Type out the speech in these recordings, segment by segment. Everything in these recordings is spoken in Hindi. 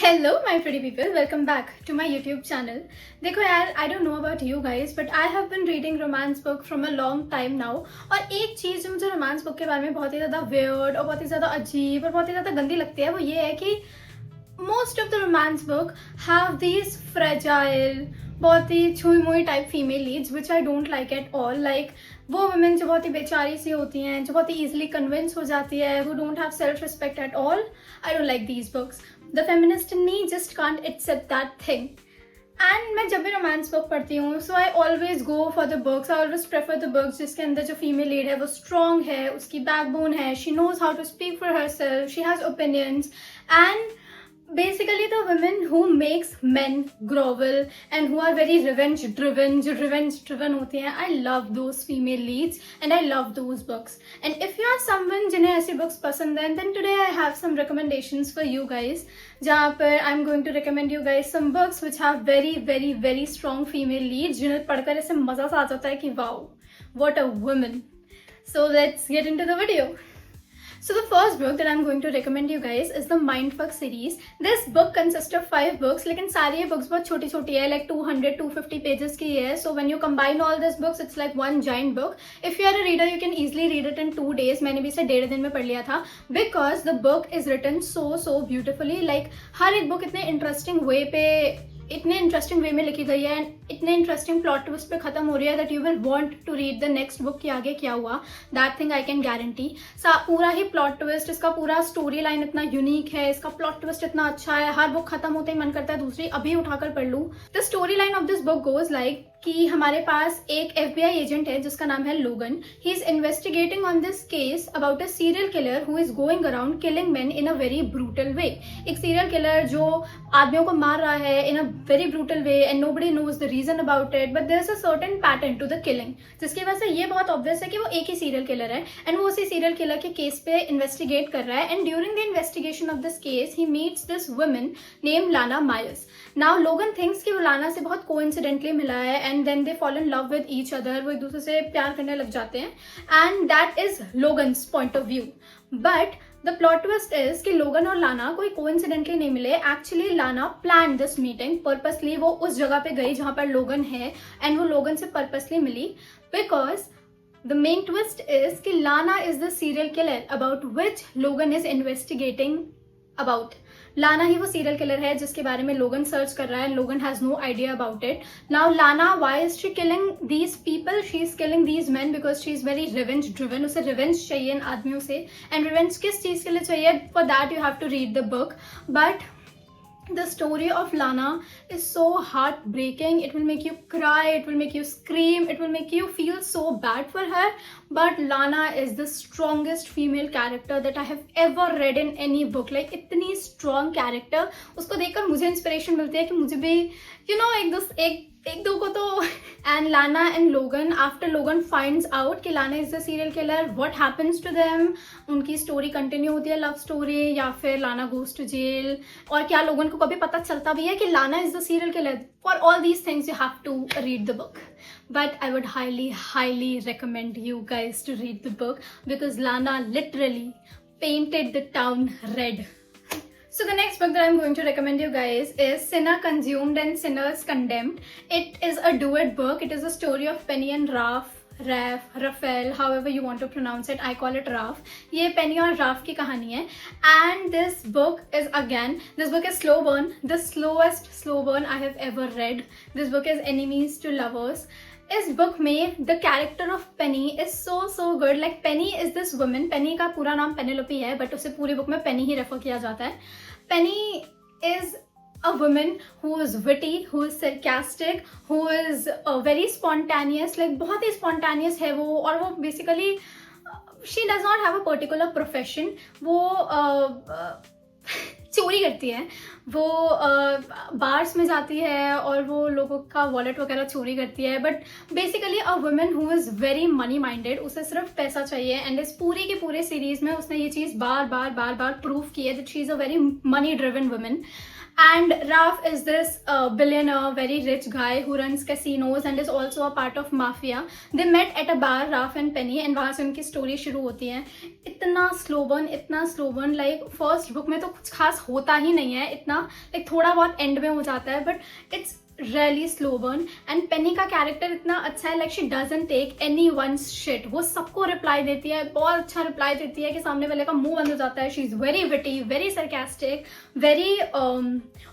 Hello my pretty people, welcome back to my YouTube channel. देखो यार, I don't know about you guys but I have been reading romance book from a long time now. और एक चीज़ जो मुझे रोमांस बुक के बारे में बहुत ही ज़्यादा वियर्ड और बहुत ही ज़्यादा अजीब और बहुत ही ज़्यादा गंदी लगती है वो ये है कि most of the romance book have these fragile, बहुत ही छुई मुई type female leads which I don't like at all. Like वो वुमेन जो बहुत ही बेचारी सी होती हैं, जो बहुत ही ईजिली कन्विंस हो जाती है, who don't have self respect at all. I don't like these books. The feminist in me just can't accept that thing. And मैं जब भी रोमांस बुक पढ़ती हूँ so I always go for the books, I always prefer the books जिसके अंदर जो फीमेल लीड है वो स्ट्रॉन्ग है, उसकी बैकबोन है, she knows how to speak for herself, she has opinions, and basically the women who makes men grovel and who are very revenge driven होती हैं. I love those female leads and I love those books. And if you are someone जिन्हें ऐसी books पसंद हैं, then today I have some recommendations for you guys, जहाँ पर I'm going to recommend you guys some books which have very strong female leads जिन्हें पढ़कर ऐसे मजा सा आ जाता है कि wow, what a woman. So let's get into the video. So the first book that I'm going to recommend you guys is the Mindfuck series. This book consists of 5 books, लेकिन सारी ये books बहुत छोटी छोटी है, like 200-250 pages की है. So when you combine all these books, it's like one giant book. If you are a reader, you can easily read it in 2 days. मैंने भी इसे 1.5 दिन में पढ़ लिया था, because the book is written so beautifully. Like हर एक book इतने interesting way पे, इतने इंटरेस्टिंग वे में लिखी गई है एंड इतने इंटरेस्टिंग प्लॉट ट्विस्ट पे खत्म हो रही है that you will want to read the next book कि आगे क्या हुआ. That thing I can guarantee. पूरा ही प्लॉट ट्विस्ट, इसका पूरा स्टोरी लाइन इतना यूनिक है, इसका प्लॉट ट्विस्ट इतना अच्छा है, हर बुक खत्म होते ही मन करता है दूसरी अभी उठाकर पढ़ लूं. The story line of this book goes like कि हमारे पास एक FBI एजेंट है जिसका नाम है Logan. He is investigating on this case about a serial killer who is going around killing man in a very brutal way. एक सीरियल किलर जो आदमियों को मार रहा है in a very brutal way and nobody knows the reason about it, but there is a certain pattern to the killing, जिसकी वजह से ये बहुत ऑब्वियस है कि वो एक ही सीरियल किलर है एंड वो उसी सीरियल किलर के केस पे इन्वेस्टिगेट कर रहा है. And during the investigation of this case he meets this woman name Lana Myers. Now Logan thinks कि वो लाना से बहुत कोइंसिडेंटली मिला है and then they fall in love with each other. वो एक दूसरे से प्यार करने लग जाते हैं and that is Logan's point of view. But the plot twist is कि लोगन और लाना कोई कोइंसिडेंटली नहीं मिले. एक्चुअली लाना प्लान दिस मीटिंग पर्पसली. वो उस जगह पे गई जहां पर लोगन है एंड वो लोगन से पर्पसली मिली, because the main twist is कि Lana is the serial killer about which Logan is investigating about. लाना ही वो सीरियल किलर है जिसके बारे में लोगन सर्च कर रहा है. Logan has no idea about it. Now Lana, why is she killing these people? She is killing these man because she is very revenge driven. उसे रिवेंज चाहिए इन आदमियों से. एंड रिवेंज किस चीज के लिए चाहिए? For that you have to read the book. But the story of Lana is so heartbreaking. It will make you cry, it will make you scream, it will make you feel so bad for her. But Lana is the strongest female character that I have ever read in any book. Like इतनी strong character, उसको देखकर मुझे इंस्पिरेशन मिलती है कि मुझे भी एक दो को तो. एंड लाना एंड लोगन, आफ्टर लोगन फाइंड्स आउट कि Lana is the serial killer, what happens to them. उनकी स्टोरी कंटिन्यू होती है, लव स्टोरी, या फिर लाना गोज टू जेल, और क्या लोगन को कभी पता चलता भी है कि Lana is the serial killer. For all these things you have to read the book. But I would highly recommend you guys to read the book because Lana literally painted the town red. So the next book that I'm going to recommend you guys is Sinner Consumed and Sinners Condemned. It is a duet book. It is a story of Penny and Raphael, however you want to pronounce it. I call it Raf. ये Penny और Raf की कहानी है. And this book is slow burn, the slowest slow burn I have ever read. This book is enemies to lovers. इस बुक में the character of Penny is so good. Like Penny is this woman. Penny का पूरा नाम पेनेलोपी है बट उसे पूरी बुक में पेनी ही रेफर किया जाता है. पेनी is a woman who is witty, who is sarcastic, who is very spontaneous. Like बहुत ही spontaneous है वो. और वो basically she does not have a particular profession. वो चोरी करती है. वो बार्स में जाती है और वो लोगों का वॉलेट वगैरह चोरी करती है. But basically a woman who is very money minded. उसे सिर्फ पैसा चाहिए. एंड इस पूरी के पूरे सीरीज में उसने ये चीज़ बार बार प्रूव की है that she is a very money driven woman. And Ralph is this billionaire, very rich guy who runs casinos and is also a part of mafia. They met at a bar, Ralph and Penny, and वहाँ से उनकी स्टोरी शुरू होती है. इतना slow burn, like first book में तो कुछ खास होता ही नहीं है, इतना लाइक थोड़ा बहुत एंड में हो जाता है, but it's really slow burn. And Penny का कैरेक्टर इतना अच्छा है, like she doesn't take any one's shit. वो सबको रिप्लाई देती है, बहुत अच्छा रिप्लाई देती है कि सामने वाले का मुंह बंद हो जाता है. She is very witty, very sarcastic, very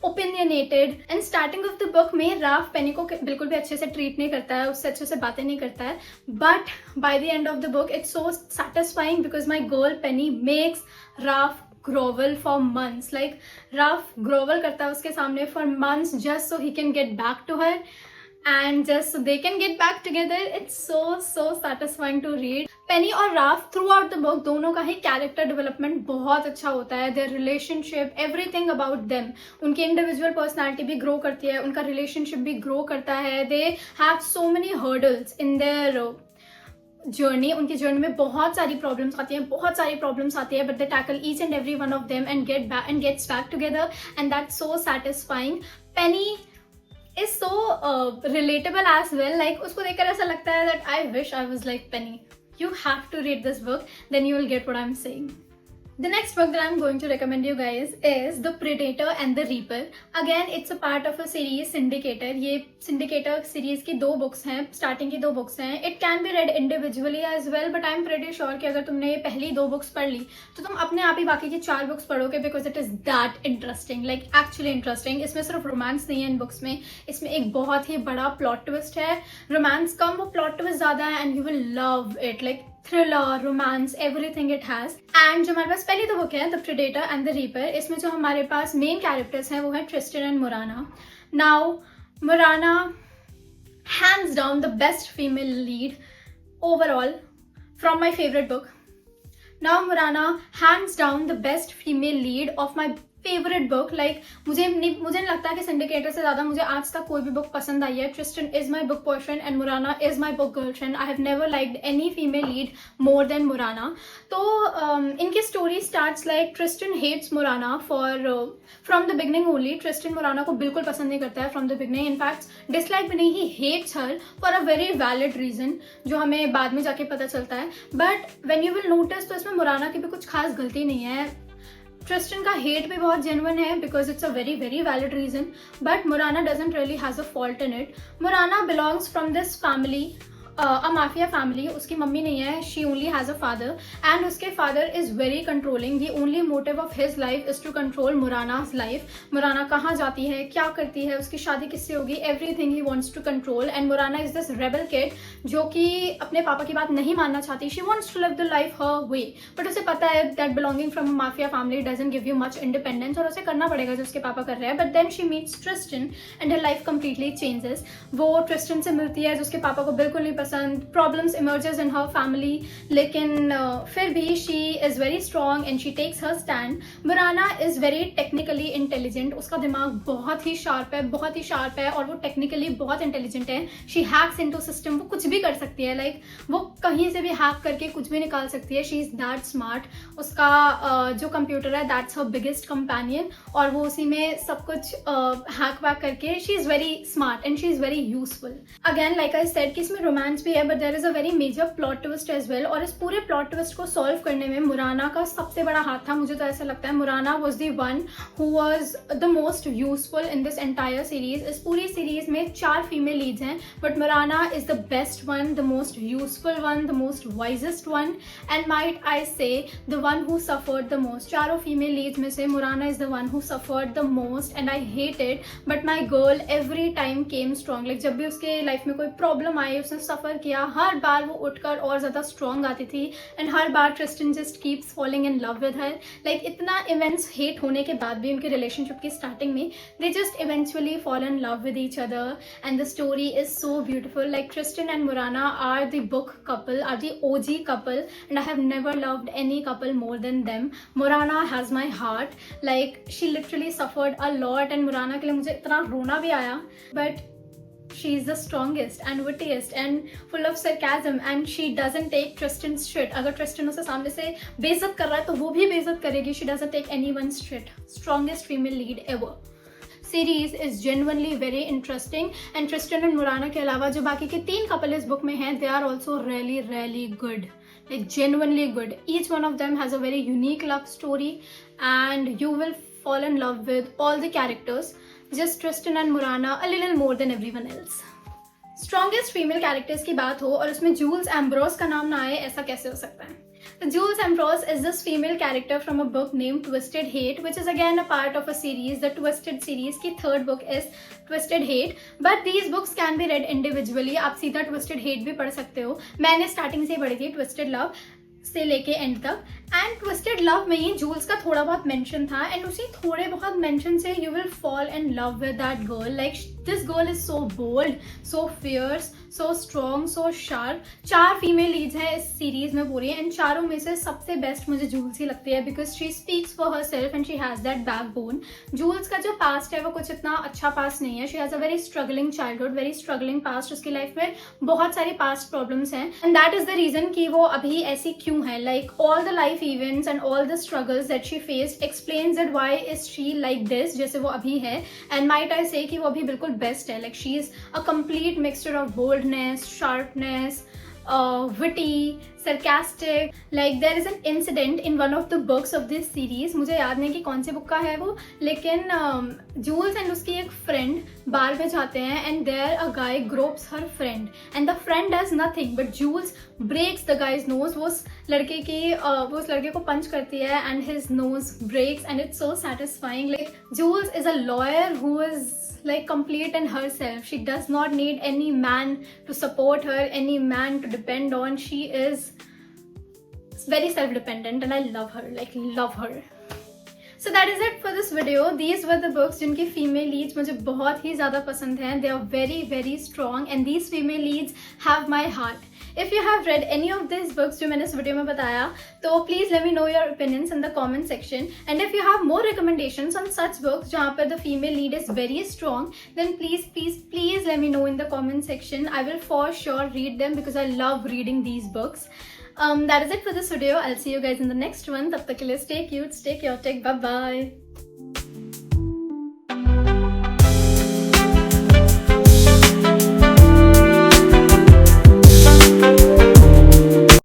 opinionated. And starting of the book में राफ पेनी को बिल्कुल भी अच्छे से ट्रीट नहीं करता है, उससे अच्छे से बातें नहीं करता है. But by the end of the book it's so satisfying because my girl Penny makes Rafe grovel for months. Like Ralph grovel करता है उसके सामने for months just so he can get back to her and just so they can get back together. It's so satisfying to read. Penny और Ralph throughout the book दोनों का ही कैरेक्टर डेवलपमेंट बहुत अच्छा होता है. their relationship, everything about them. उनकी इंडिविजुअल पर्सनालिटी भी ग्रो करती है, उनका रिलेशनशिप भी ग्रो करता है. they have so many hurdles in their journey. उनकी जर्नी में बहुत सारी प्रॉब्लम्स आती है, but they tackle each and every one of them and gets back together, and that's so satisfying. Penny is so relatable as well. Like उसको देखकर ऐसा लगता है that I wish I was like Penny. You have to read this book, then you will get what I'm saying. The next book that I'm going to recommend you guys is The Predator and the Reaper. Again, it's a part of a series, Syndicator. ये Syndicator series की 2 books हैं, starting की 2 books हैं. It can be read individually as well, but I'm pretty sure कि अगर तुमने ये पहली 2 books पढ़ ली तो तुम अपने आप ही बाकी की 4 books पढ़ोगे because it is that interesting, like actually interesting. इसमें सिर्फ रोमांस नहीं है इन बुक्स में, इसमें एक बहुत ही बड़ा प्लॉट ट्विस्ट है. रोमांस कम, वो प्लॉट ट्विस्ट ज्यादा है, and you will love it. Like thriller, romance, everything it has. And जो हमारे पास पहली 2 बुक है, the Predator and the Reaper, इसमें जो हमारे पास मेन कैरेक्टर्स हैं वो है Tristan and Morana. Now Morana hands down the best female lead overall from my favorite book. Now Morana hands down the best female lead of my favourite book. Like मुझे नहीं लगता कि सिंडिकेटर से ज्यादा मुझे आज तक कोई भी बुक पसंद आई है. Tristan is my book boyfriend and Morana is my book girlfriend. I have never liked any female lead more than Morana. तो इनकी story starts like Tristan hates Morana for from the beginning only. Tristan Morana को बिल्कुल पसंद नहीं करता है from the beginning. In fact dislike भी नहीं, he hates her for a very valid reason जो हमें बाद में जाके पता चलता है. But when you will notice तो इसमें मुराना की भी कुछ खास गलती नहीं है. ट्रिस्टन का हेट भी बहुत जेन्युइन है because it's a very valid reason, but Morana doesn't really has a fault in it. Morana belongs from this family, a mafia family. उसकी मम्मी नहीं है, she only has a father, and उसके father is very controlling. The only motive of his life is to control Morana's life. Morana कहाँ जाती है, क्या करती है, उसकी शादी किससे होगी, everything he wants to control. And Morana is this rebel kid जो कि अपने पापा की बात नहीं मानना चाहती. She wants to live the life her way, but उसे पता है that belonging from mafia family doesn't give you much independence, और उसे करना पड़ेगा जो उसके पापा कर रहे हैं. But then she meets Tristan and her life completely changes. वो ट्रिस्टन से मिलती है जो उसके पापा को बिल्कुल नहीं पसंद. Problems emerges in her family, लेकिन फिर भी she is very strong and she takes her stand. Morana is very technically intelligent. उसका दिमाग बहुत ही शार्प है और वो टेक्निकली बहुत इंटेलिजेंट है. She hacks into system. वो कुछ भी कर सकती है. लाइक वो कहीं से भी हैक करके कुछ भी निकाल सकती है. She is that smart. उसका जो कंप्यूटर है that's her biggest companion, और वो उसी में सब कुछ हैक वैक करके she is very smart and she is very useful. Again, like I said कि इसमें रोमांस भी है, but there is a very major plot twist as well. और इस पूरे plot twist को solve करने में मुराना का सबसे बड़ा हाथ था. मुझे तो ऐसा लगता है मुराना was the one who was the most useful in this entire series. इस पूरी सीरीज में 4 फीमेल लीड्स हैं, but मुराना is the best one, the most useful one, the most wisest one, and might I say the one who suffered the most. चारों फीमेल लीड्स में से मुराना is the one who suffered the most and I hate it, but my girl every time came strong. like जब भी उसके लाइफ में कोई प्रॉब्लम आई, उसने सफर किया, हर बार वो उठकर और ज्यादा स्ट्रॉन्ग आती थी. एंड हर बार Tristan just keeps falling in love with her. Like इतना इवेंट्स हेट होने के बाद भी उनके रिलेशनशिप की स्टार्टिंग में they just eventually fall in love with each other, and the story is so beautiful. Like Tristan and Morana are the book couple, are the OG couple, and I have never loved any couple more than them. Morana has my heart. Like she literally suffered a lot, and Morana के लिए मुझे इतना रोना भी आया, but she is the strongest and wittiest and full of sarcasm, and she doesn't take Tristan's shit. अगर Tristan उसे सामने से बेइज्जत कर रहा है तो वो भी बेइज्जत करेगी. She doesn't take anyone's shit. Strongest female lead ever. Series is genuinely very interesting and Tristan and Morana के अलावा जो बाकी के 3 कपल इस बुक में हैं, they are also really good, like genuinely good. Each one of them has a very unique love story and you will fall in love with all the characters, just Tristan and Murana a little more than everyone else. Strongest female characters की बात हो और उसमें जूल्स एम्ब्रोस का नाम ना आए, ऐसा कैसे हो सकता है? So Jules Ambrose is this female character from a book named Twisted Hate, which is again a part of a series. The Twisted series की third book is Twisted Hate. But these books can be read individually. आप सीधा Twisted Hate भी पढ़ सकते हो. मैंने स्टार्टिंग से ही पढ़ी थी Twisted Love से लेके एंड तक. एंड ट्विस्टेड लव में ही जूल्स का थोड़ा बहुत मेंशन था एंड उसी थोड़े बहुत मेंशन से you will fall in love with that girl. Like this girl is so bold, so fierce, so strong, so sharp. 4 female leads हैं इस सीरीज में पूरी एंड चारों में से सबसे बेस्ट मुझे जूल्स ही लगती है because she speaks for herself and she has that backbone. Jules का जो पास्ट है वो कुछ इतना अच्छा पास्ट नहीं है. She has a very struggling childhood, very struggling past. उसकी लाइफ में बहुत सारी पास्ट प्रॉब्लम्स हैं and that is the reason कि वो अभी ऐसी क्यों है. Like all the life events and all the struggles that she faced explains that why is she like this जैसे वो अभी है. and might I say कि वो अभी बिल्कुल best है. like she is a complete mixture of boldness, sharpness, witty, sarcastic. like there is an incident in one of the books of this series, मुझे याद नहीं कि कौन सी बुक का है वो, लेकिन जूल्स एंड उसकी एक फ्रेंड बार में जाते हैं and there a guy gropes her friend and the friend does nothing but Jules breaks the guy's nose. वो उस लड़के को पंच करती है and his nose breaks and it's so satisfying. like Jules is a lawyer who is like complete in herself. She does not need any man to support her, any man to depend on. She is very self-dependent and I love her, like love her. So that is it for this video. These were the books जिनकी female leads मुझे बहुत ही ज़्यादा पसंद हैं. They are very strong and these female leads have my heart. If you have read any of these books जो मैंने इस वीडियो में बताया, तो please let me know your opinions in the comment section. And if you have more recommendations on such books जहाँ पर the female lead is very strong, then please let me know in the comment section. I will for sure read them because I love reading these books. That is it for this video. I'll see you guys in the next one. तब तक के लिए stay cute, stay chaotic. Bye bye.